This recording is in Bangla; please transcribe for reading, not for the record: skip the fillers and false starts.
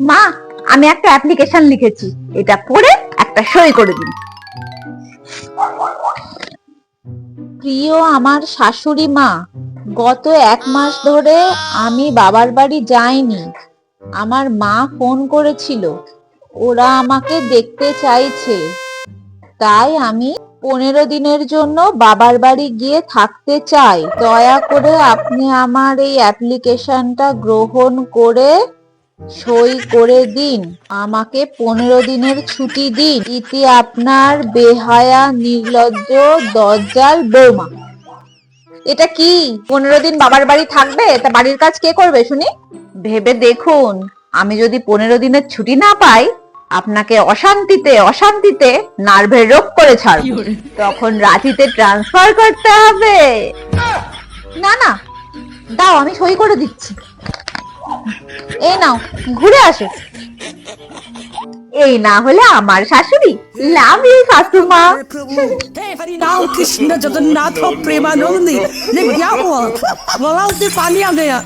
মা, আমি একটা অ্যাপ্লিকেশন লিখেছি, এটা পড়ে একটা সই করে দিন। প্রিয় আমার শাশুড়ি মা, গত 1 মাস ধরে আমি বাবার বাড়ি যাইনি। আমার মা ফোন করেছিল, ওরা আমাকে দেখতে চাইছে, তাই আমি 15 দিনের জন্য বাবার বাড়ি গিয়ে থাকতে চাই। দয়া করে আপনি আমার এই অ্যাপ্লিকেশনটা গ্রহণ করে সই করে দিন। আমাকে 15 দিনের ছুটি দিন। ইতি আপনার বেহায়া নির্লজ্জ দজ্জাল বৌমা। এটা কি 15 দিন বাবার বাড়ি থাকবে? তা বাড়ির কাজ কে করবে শুনি? ভেবে দেখুন, আমি যদি 15 দিনের ছুটি না পাই, আপনাকে অশান্তিতে অশান্তিতে নার্ভের রোগ করে ছাড়বো। তখন রাঁচিতে ট্রান্সফার করতে হবে। না না, দাও, আমি সই করে দিচ্ছি। এই নাও, ঘুরে আসো। এই না হলে আমার শাশুড়ি। Love you শাশুমা। हे हरिनाम कृष्ण जगन्नाथ प्रेमानंदी, ये क्या हुआ? गला से पानी आ गया।